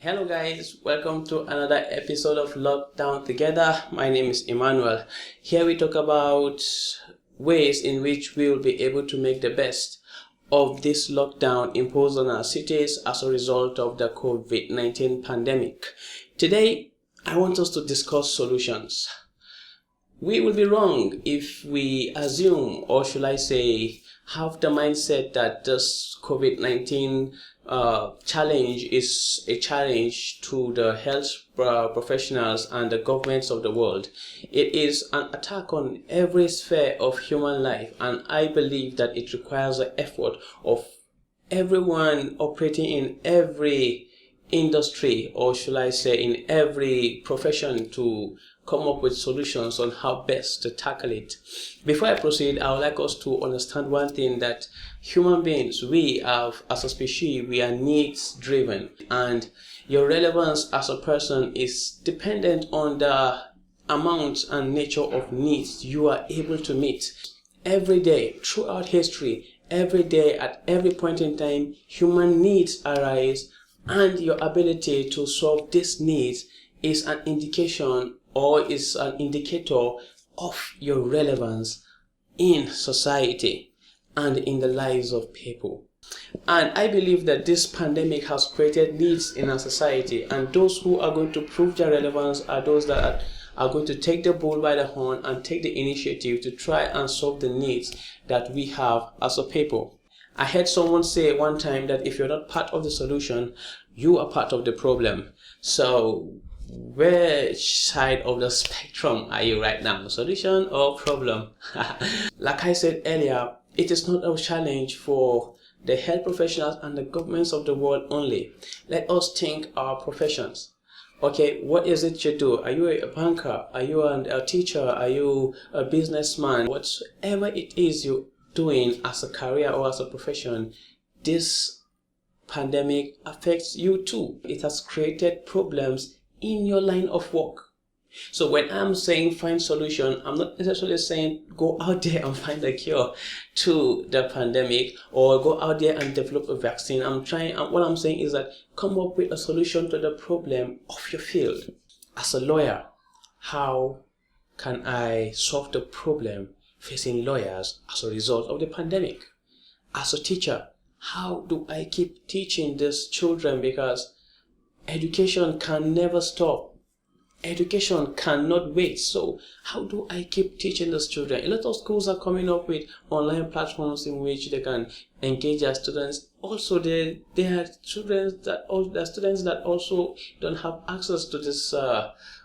Hello guys, welcome to another episode of Lockdown Together. My name is Emmanuel. Here we talk about ways in which we will be able to make the best of this lockdown imposed on our cities as a result of the COVID-19 pandemic. Today, I want us to discuss solutions. We will be wrong if we assume, or should I say, have the mindset that this COVID-19 challenge is a challenge to the health professionals and the governments of the world. It is an attack on every sphere of human life, and I believe that it requires the effort of everyone operating in every industry, or should I say in every profession, to come up with solutions on how best to tackle it. Before I proceed, I would like us to understand one thing, that human beings, as a species, we are needs driven, and your relevance as a person is dependent on the amount and nature of needs you are able to meet. Every day throughout history, every day at every point in time, human needs arise, and your ability to solve these needs is an indication, or is an indicator of your relevance in society and in the lives of people. And I believe that this pandemic has created needs in our society, and those who are going to prove their relevance are those that are going to take the bull by the horn and take the initiative to try and solve the needs that we have as a people. I heard someone say one time that if you're not part of the solution, you are part of the problem. So which side of the spectrum are you right now, solution or problem? Like I said earlier, it is not a challenge for the health professionals and the governments of the world only. Let us think our professions. Okay, what is it you do? Are you a banker? Are you a teacher? Are you a businessman? Whatsoever it is you're doing as a career or as a profession, this pandemic affects you too. It has created problems in your line of work. So when I'm saying find solution, I'm not necessarily saying go out there and find a cure to the pandemic or go out there and develop a vaccine. What I'm saying is that come up with a solution to the problem of your field. As a lawyer, how can I solve the problem facing lawyers as a result of the pandemic? As a teacher, how do I keep teaching these children, because education can never stop. Education cannot wait. So how do I keep teaching these children? A lot of schools are coming up with online platforms in which they can engage their students. Also, there are students that also don't have access to this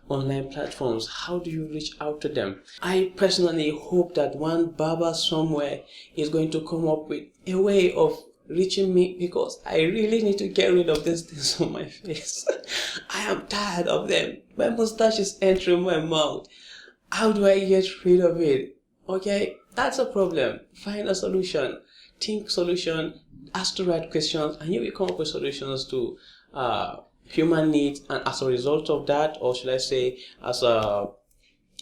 online platforms. How do you reach out to them? I personally hope that one barber somewhere is going to come up with a way of reaching me, because I really need to get rid of these things on my face. I am tired of them. My mustache is entering my mouth. How do I get rid of it? Okay, that's a problem. Find a solution. Think solution. Ask the right questions, and you will come up with solutions to human needs. And as a result of that, or should I say, as a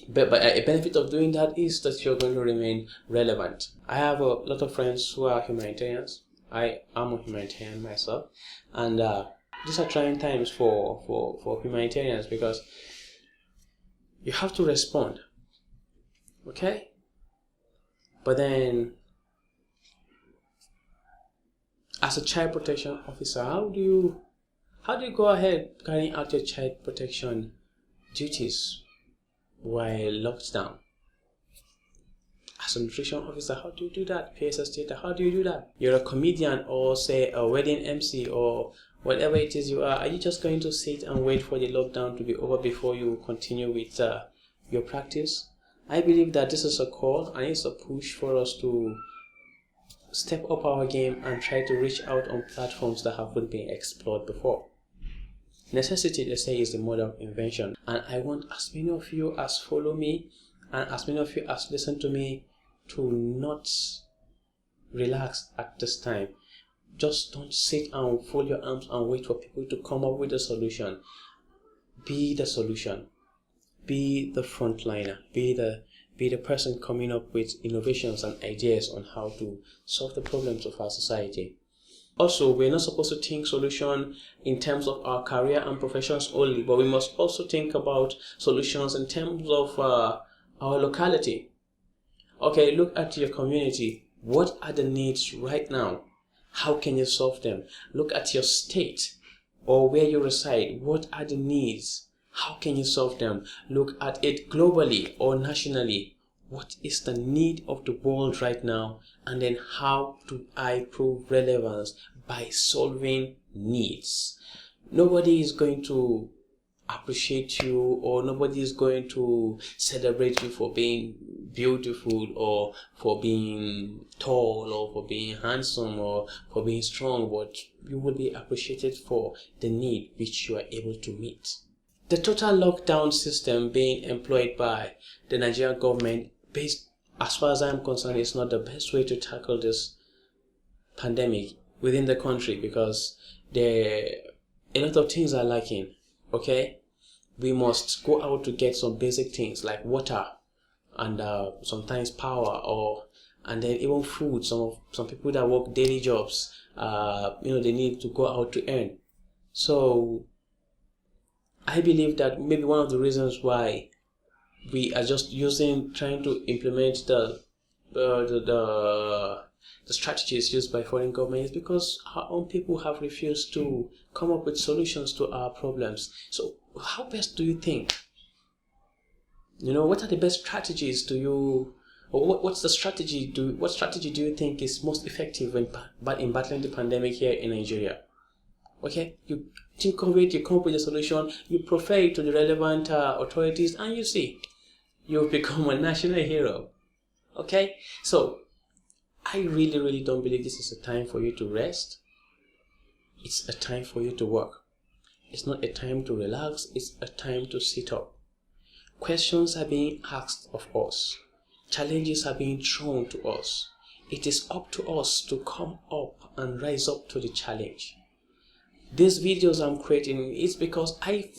benefit of doing that, is that you're going to remain relevant. I have a lot of friends who are humanitarians. I am a humanitarian myself, and these are trying times for humanitarians, because you have to respond, okay? But then, as a child protection officer, how do you go ahead carrying out your child protection duties while locked down? As a nutrition officer, how do you do that? PSS data, how do you do that? You're a comedian, or say a wedding MC, or whatever it is you are you just going to sit and wait for the lockdown to be over before you continue with your practice? I believe that this is a call and it's a push for us to step up our game and try to reach out on platforms that haven't been explored before. Necessity, they say, is the mother of invention, and I want as many of you as follow me and as many of you as listen to me to not relax at this time. Just don't sit and fold your arms and wait for people to come up with a solution. Be the solution. Be the frontliner. Be the person coming up with innovations and ideas on how to solve the problems of our society. Also, we're not supposed to think solution in terms of our career and professions only, but we must also think about solutions in terms of our locality. Okay, look at your community. What are the needs right now? How can you solve them? Look at your state or where you reside. What are the needs? How can you solve them? Look at it globally or nationally. What is the need of the world right now? And then how do I prove relevance by solving needs? Nobody is going to appreciate you, or nobody is going to celebrate you for being beautiful, or for being tall, or for being handsome, or for being strong, but you will be appreciated for the need which you are able to meet. The total lockdown system being employed by the Nigerian government, based as far as I'm concerned, is not the best way to tackle this pandemic within the country, because a lot of things are lacking. Okay, we must go out to get some basic things like water and sometimes power, and then even food. Some people that work daily jobs, they need to go out to earn. So I believe that maybe one of the reasons why we are just trying to implement the strategies used by foreign governments, because our own people have refused to come up with solutions to our problems. So how best do you think? What are the best strategies do you, or what strategy do you think is most effective in battling the pandemic here in Nigeria? Okay, you think of it, you come up with a solution, you proffer it to the relevant authorities, and you see, you've become a national hero. Okay, so I really, really don't believe this is a time for you to rest. It's a time for you to work. It's not a time to relax, it's a time to sit up. Questions are being asked of us. Challenges are being thrown to us. It is up to us to come up and rise up to the challenge. These videos I'm creating is because I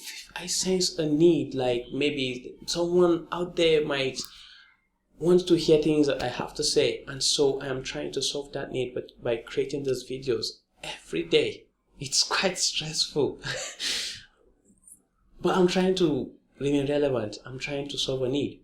sense a need, like maybe someone out there might want to hear things that I have to say, and so I am trying to solve that need by creating these videos every day. It's quite stressful but I'm trying to remain relevant. I'm trying to solve a need.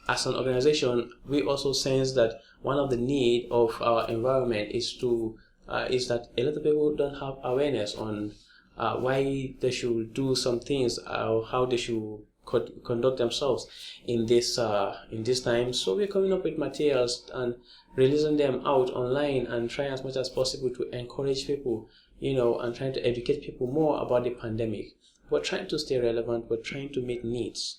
As an organization, we also sense that one of the need of our environment is that a lot of people don't have awareness on why they should do some things, or how they should conduct themselves in this time. So we're coming up with materials and releasing them out online, and trying as much as possible to encourage people, and trying to educate people more about the pandemic. We're trying to stay relevant. We're trying to meet needs.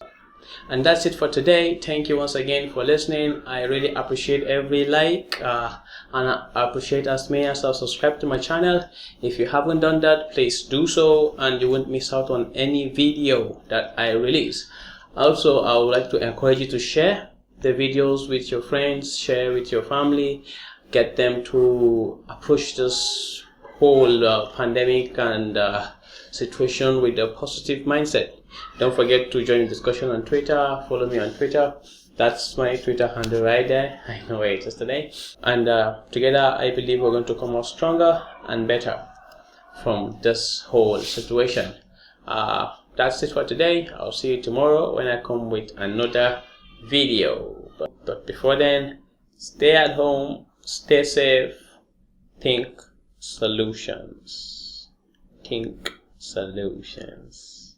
And that's it for today. Thank you once again for listening. I really appreciate every like, and I appreciate as many as have subscribed to my channel. If you haven't done that, please do so, and you won't miss out on any video that I release. Also, I would like to encourage you to share the videos with your friends, share with your family, get them to approach this whole pandemic and situation with a positive mindset. Don't forget to join the discussion on Twitter. Follow me on Twitter. That's my Twitter handle right there. I know where it is today. And together, I believe we're going to come out stronger and better from this whole situation. That's it for today. I'll see you tomorrow when I come with another video. But before then, stay at home, stay safe, think solutions. Think solutions.